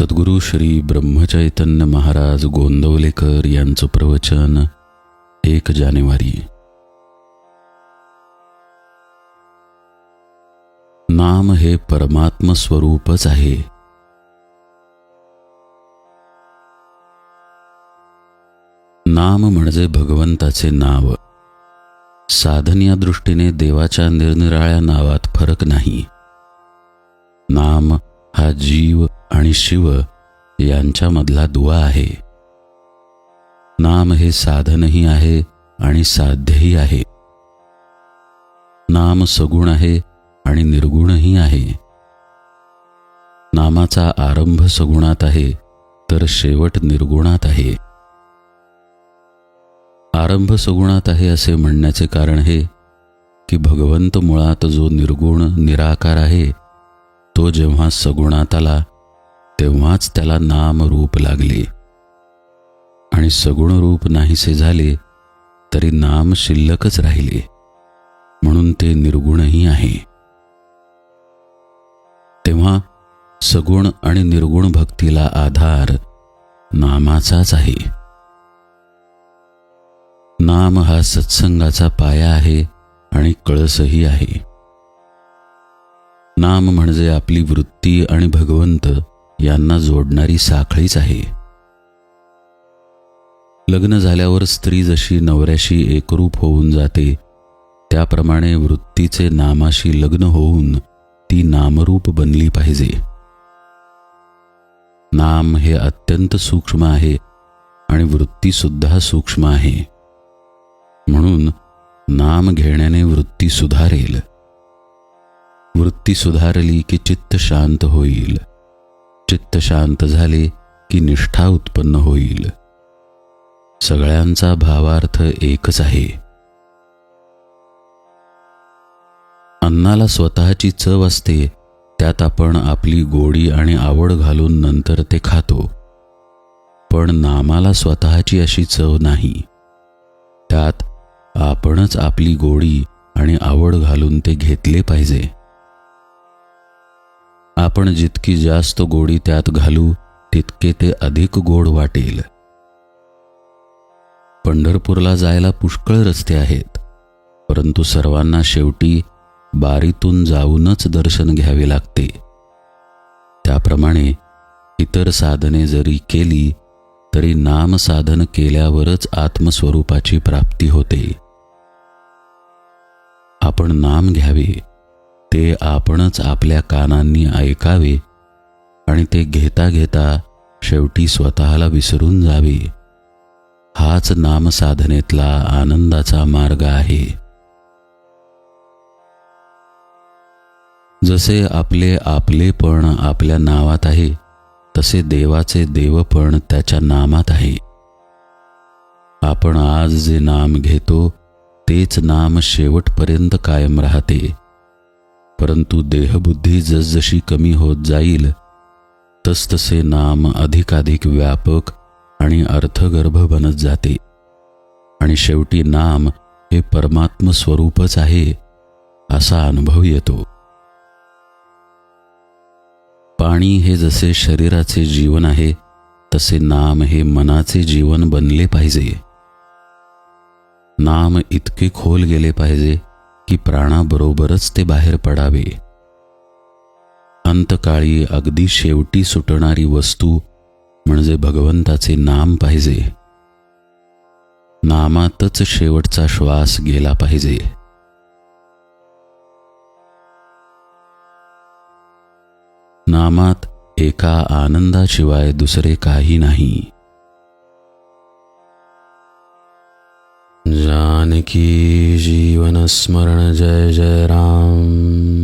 सद्गुरू श्री ब्रह्मचैतन्य महाराज गोंदवलेकर यांचं प्रवचन 1 जानेवारी। नाम हे परमात्म स्वरूपच आहे। नाम म्हणजे भगवंताचे नाव। साधन या दृष्टीने देवाच्या निरनिराळ्या नावात फरक नाही। नाम हा जीव आणि शिव यांच्यामधला दुवा आहे। नाम हे साधनही आहे आणि साध्यही आहे। नाम सगुण आहे आणि निर्गुणही आहे। नामाचा आरंभ सगुणात आहे तर शेवट निर्गुणात आहे। आरंभ सगुणात आहे असे म्हणण्याचे कारण हे की भगवंत मुळात जो निर्गुण निराकार आहे तो जेव्हा सगुणात आला तेव्हाच त्याला नाम रूप लागले, आणि सगुण रूप नाहीसे झाले तरी नाम शिल्लकच राहिले, म्हणून ते निर्गुणही आहे। तेव्हा सगुण आणि निर्गुण भक्तीला आधार नामाचाच आहे। नाम हा सत्संगाचा पाया आहे आणि कळसही आहे। नाम म्हणजे आपली वृत्ती आणि भगवंत यांना जोडणारी साखळीच आहे। लग्न झाल्यावर स्त्री जशी नवऱ्याशी एकरूप होऊन जाते त्याप्रमाणे वृत्तीचे नामाशी लग्न होऊन ती नामरूप बनली पाहिजे। नाम हे अत्यंत सूक्ष्म आहे आणि वृत्ती सुद्धा सूक्ष्म आहे, म्हणून नाम घेण्याने वृत्ती सुधारेल। वृत्ती सुधारली की चित्त शांत होईल। चित्त शांत झाले की निष्ठा उत्पन्न होईल। सगळ्यांचा भावार्थ एकच आहे। अन्नाला स्वतःची चव असते, त्यात आपण आपली गोडी आणि आवड घालून नंतर ते खातो, पण नामाला स्वतःची अशी चव नाही। त्यात आपणच आपली गोडी आणि आवड घालून ते घेतले पाहिजे। आपण जितकी जास्त गोडी त्यात घालू तितके ते अधिक गोड वाटेल। पंढरपूरला जायला पुष्कळ रस्ते आहेत, परंतु सर्वांना शेवटी बारीतून जाऊनच दर्शन घ्यावे लागते। त्याप्रमाणे इतर साधने जरी केली तरी नाम साधन केल्यावरच आत्मस्वरूपाची प्राप्ती होते। आपण नाम घ्यावे, ते आपणच आपल्या कानांनी ऐकावे आणि ते घेता घेता शेवटी स्वतःला विसरून जावे। हाच नामसाधनेतला आनंदाचा मार्ग आहे। जसे आपले आपलेपण आपल्या नावात आहे, तसे देवाचे देवपण त्याच्या नामात आहे। आपण आज जे नाम घेतो तेच नाम शेवटपर्यंत कायम राहते, परंतु देहबुद्धी जसजशी कमी होत जाईल तसतसे नाम अधिकाधिक व्यापक आणि अर्थगर्भ बनत जाते, आणि शेवटी नाम हे परमात्म स्वरूपच आहे असा अनुभव येतो। पाणी हे जसे शरीराचे जीवन आहे तसे नाम हे मनाचे जीवन बनले पाहिजे। नाम इतके खोल गेले पाहिजे की प्राणाबरोबरच ते बाहेर पडावे। अंतकाळी अगदी शेवटी सुटणारी वस्तू म्हणजे भगवंताचे नाम पाहिजे। नामातच शेवटचा श्वास गेला पाहिजे। नामात एका आनंदाशिवाय दुसरे काही नाही। जानकी जीवन स्मरण जय जय राम।